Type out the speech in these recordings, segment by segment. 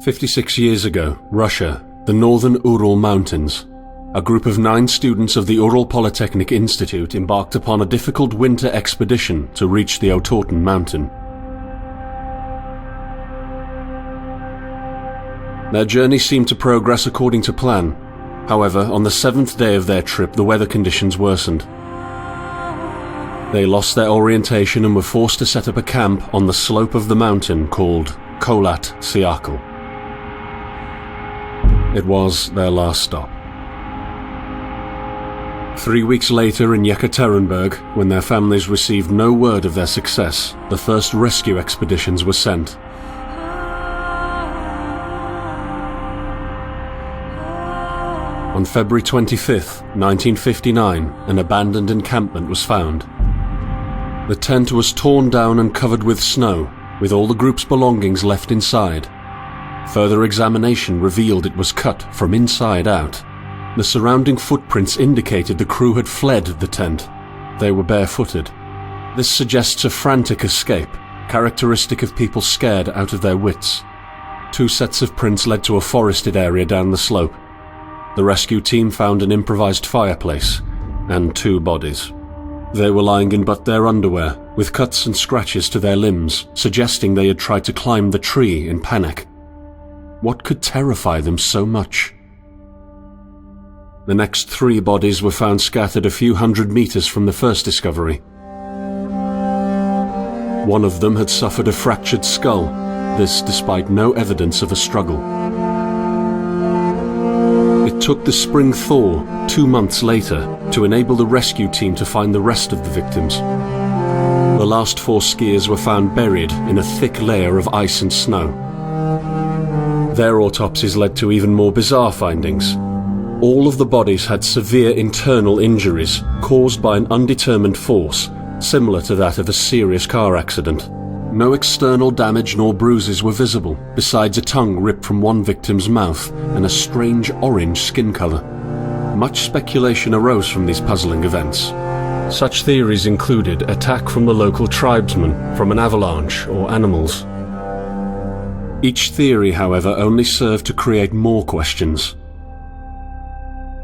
56 years ago, Russia, the northern Ural Mountains. A group of 9 students of the Ural Polytechnic Institute embarked upon a difficult winter expedition to reach the Otorten mountain. Their journey seemed to progress according to plan. However, on the 7th day of their trip, the weather conditions worsened. They lost their orientation and were forced to set up a camp on the slope of the mountain called Kholat. It was their last stop. 3 weeks later in Yekaterinburg, when their families received no word of their success, the first rescue expeditions were sent. On February 25, 1959, an abandoned encampment was found. The tent was torn down and covered with snow, with all the group's belongings left inside. Further examination revealed it was cut from inside out. The surrounding footprints indicated the crew had fled the tent. They were barefooted. This suggests a frantic escape, characteristic of people scared out of their wits. 2 sets of prints led to a forested area down the slope. The rescue team found an improvised fireplace and 2 bodies. They were lying in but their underwear, with cuts and scratches to their limbs, suggesting they had tried to climb the tree in panic. What could terrify them so much? The next 3 bodies were found scattered a few hundred meters from the first discovery. One of them had suffered a fractured skull, this despite no evidence of a struggle. It took the spring thaw 2 months later to enable the rescue team to find the rest of the victims. The last 4 skiers were found buried in a thick layer of ice and snow. Their autopsies led to even more bizarre findings. All of the bodies had severe internal injuries caused by an undetermined force, similar to that of a serious car accident. No external damage nor bruises were visible, besides a tongue ripped from one victim's mouth and a strange orange skin color. Much speculation arose from these puzzling events. Such theories included attack from the local tribesmen, from an avalanche, or animals. Each theory, however, only served to create more questions.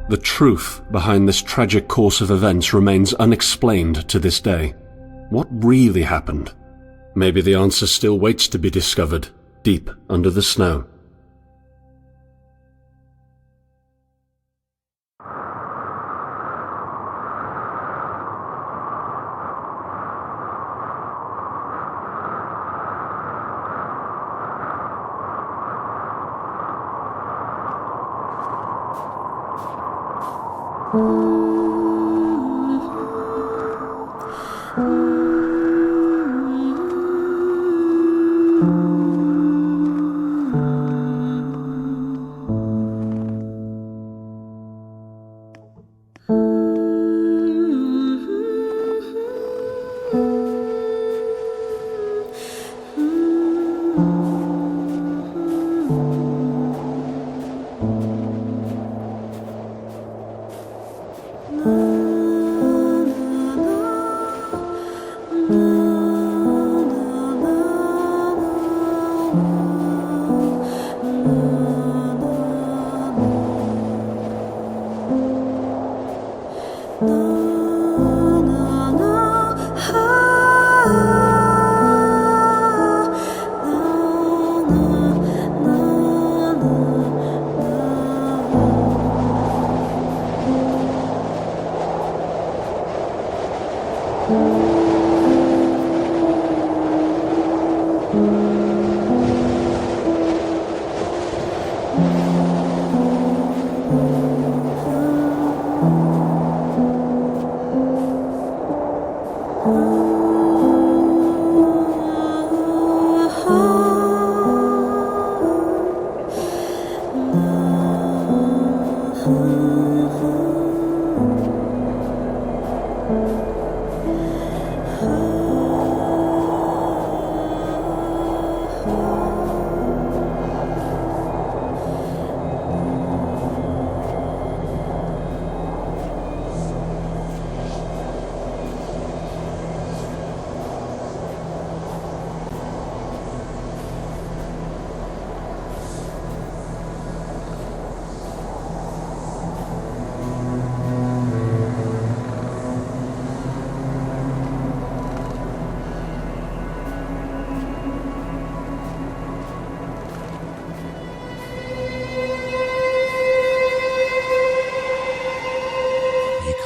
The truth behind this tragic course of events remains unexplained to this day. What really happened? Maybe the answer still waits to be discovered, deep under the snow.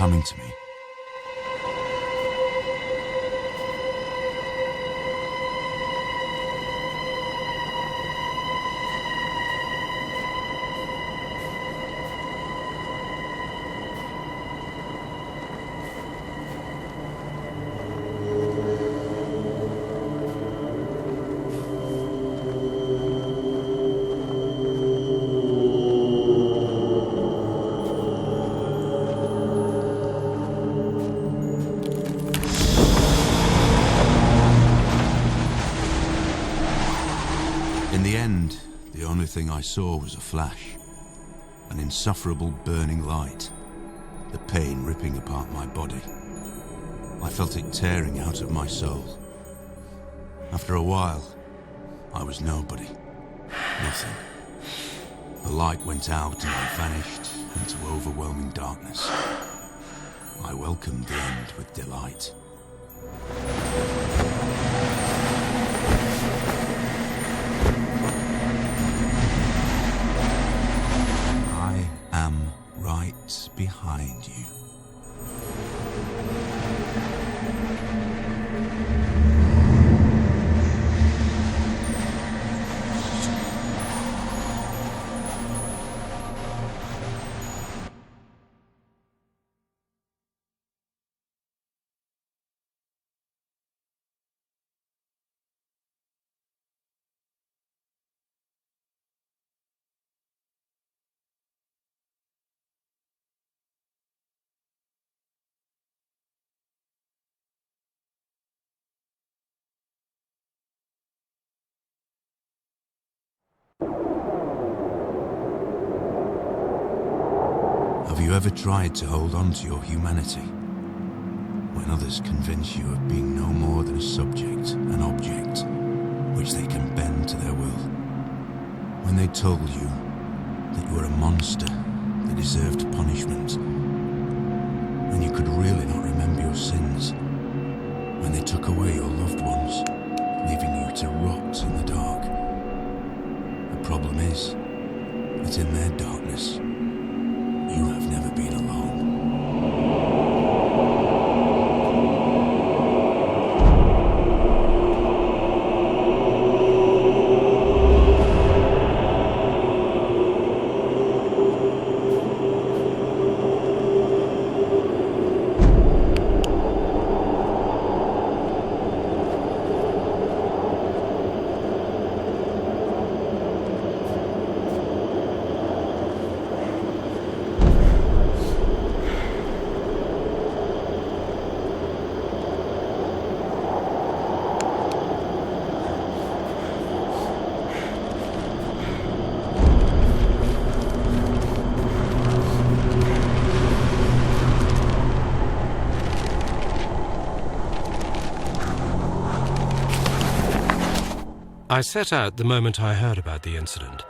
coming to me. In the end, the only thing I saw was a flash, an insufferable burning light, the pain ripping apart my body. I felt it tearing out of my soul. After a while, I was nobody, nothing. The light went out and I vanished into overwhelming darkness. I welcomed the end with delight. Right behind you. Have you ever tried to hold on to your humanity when others convince you of being no more than a subject, an object, which they can bend to their will? When they told you that you were a monster that deserved punishment, when you could really not remember your sins, when they took away your loved ones, leaving you to rot in the dark. The problem is that in their darkness, you have never been alone. I set out the moment I heard about the incident.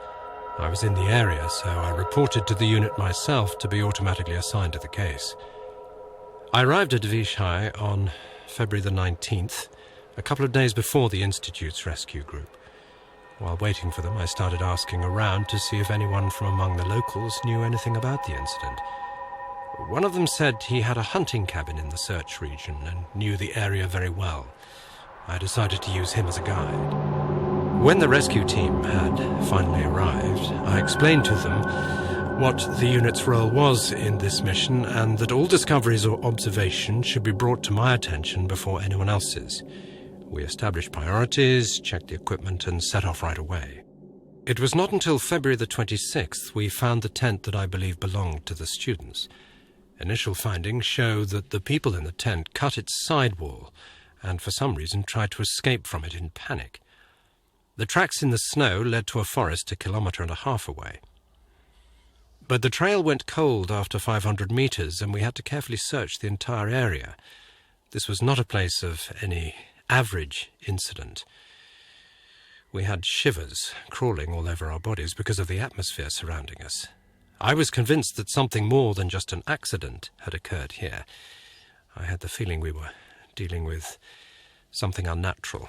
I was in the area, so I reported to the unit myself to be automatically assigned to the case. I arrived at Vichai on February the 19th, a couple of days before the Institute's rescue group. While waiting for them, I started asking around to see if anyone from among the locals knew anything about the incident. One of them said he had a hunting cabin in the search region and knew the area very well. I decided to use him as a guide. When the rescue team had finally arrived, I explained to them what the unit's role was in this mission and that all discoveries or observations should be brought to my attention before anyone else's. We established priorities, checked the equipment, and set off right away. It was not until February the 26th we found the tent that I believe belonged to the students. Initial findings show that the people in the tent cut its sidewall and for some reason tried to escape from it in panic. The tracks in the snow led to a forest 1.5 kilometers away. But the trail went cold after 500 meters and we had to carefully search the entire area. This was not a place of any average incident. We had shivers crawling all over our bodies because of the atmosphere surrounding us. I was convinced that something more than just an accident had occurred here. I had the feeling we were dealing with something unnatural.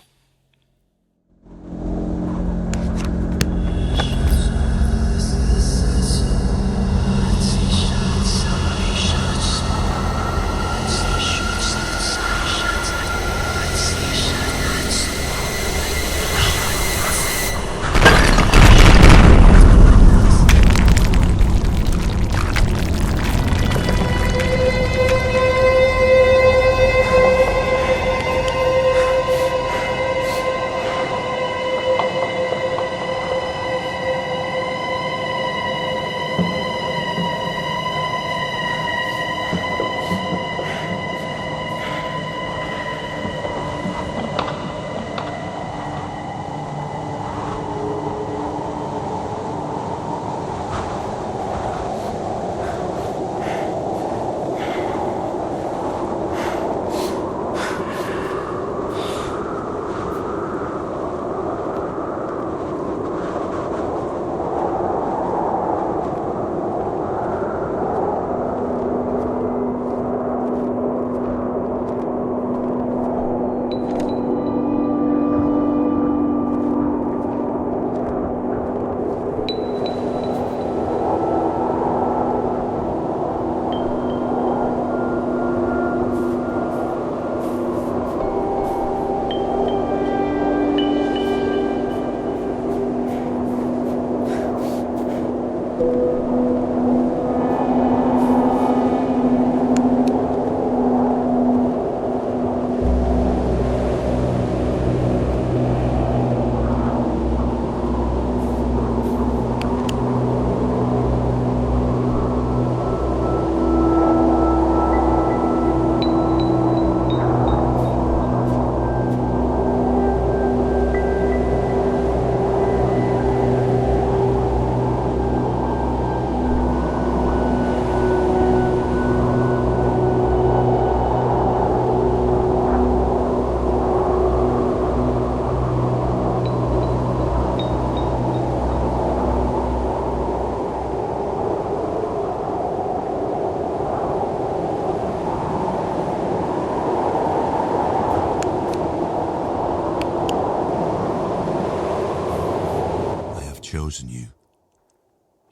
chosen you.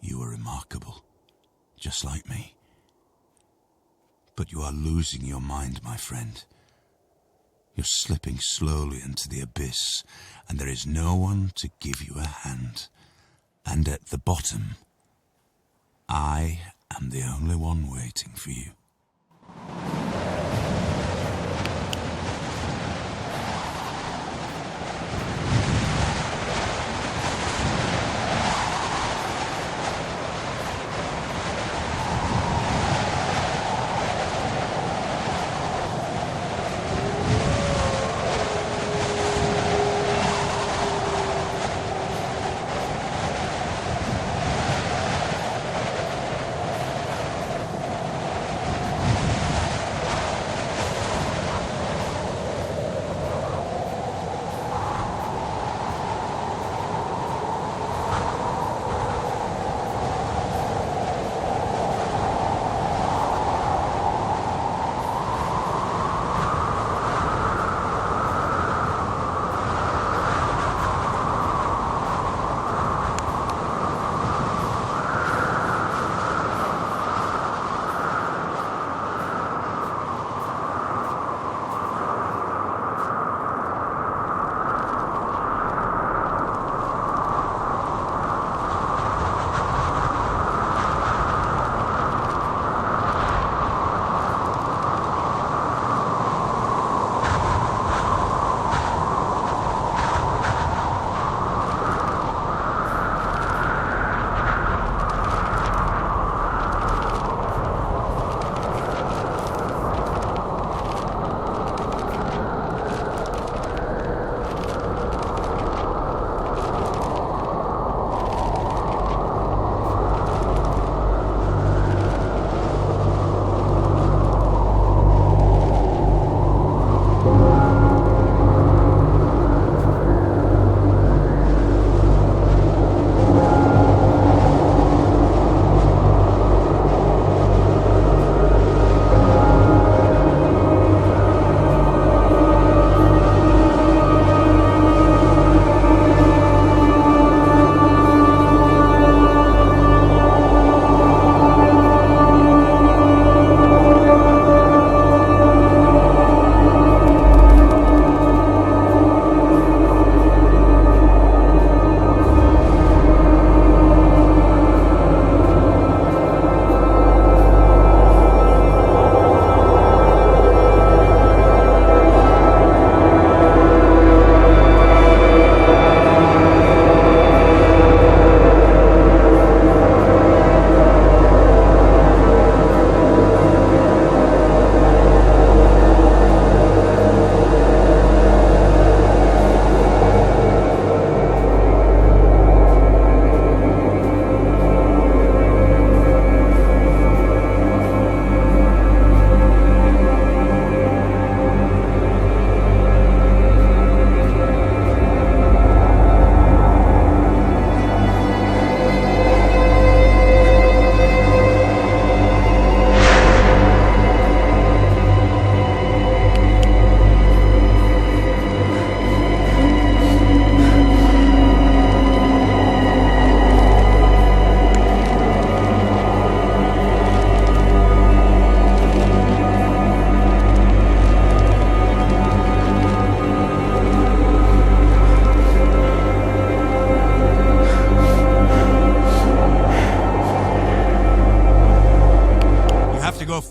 You are remarkable, just like me. But you are losing your mind, my friend. You're slipping slowly into the abyss, and there is no one to give you a hand. And at the bottom, I am the only one waiting for you.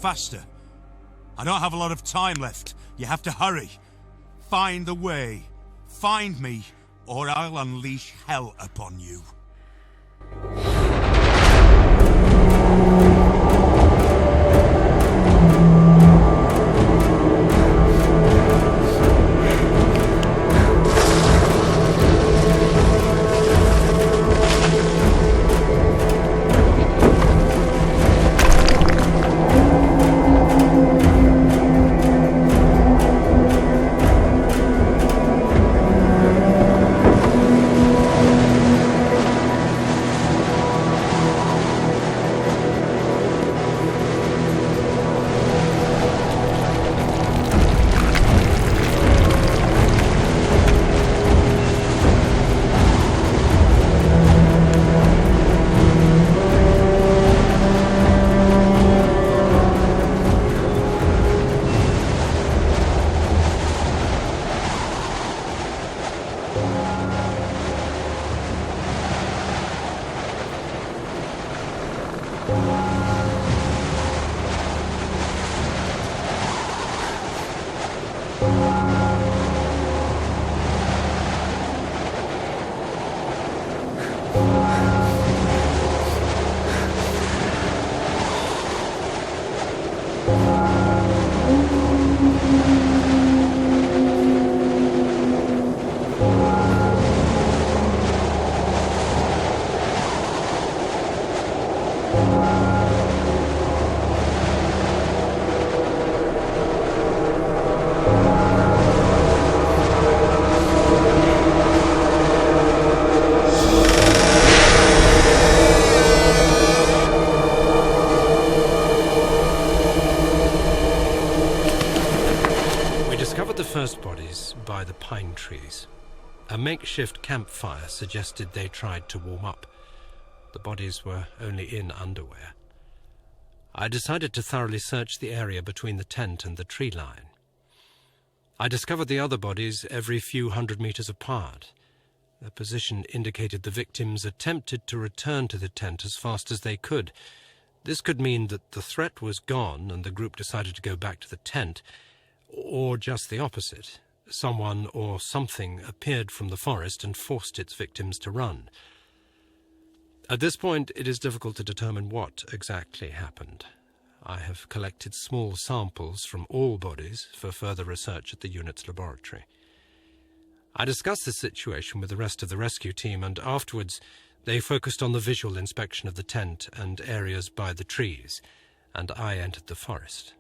faster. I don't have a lot of time left. You have to hurry. Find the way. Find me, or I'll unleash hell upon you. First bodies by the pine trees. A makeshift campfire suggested they tried to warm up. The bodies were only in underwear. I decided to thoroughly search the area between the tent and the tree line. I discovered the other bodies every few hundred meters apart. Their position indicated the victims attempted to return to the tent as fast as they could. This could mean that the threat was gone and the group decided to go back to the tent, or just the opposite. Someone or something appeared from the forest and forced its victims to run. At this point, it is difficult to determine what exactly happened. I have collected small samples from all bodies for further research at the unit's laboratory. I discussed this situation with the rest of the rescue team, and afterwards they focused on the visual inspection of the tent and areas by the trees, and I entered the forest.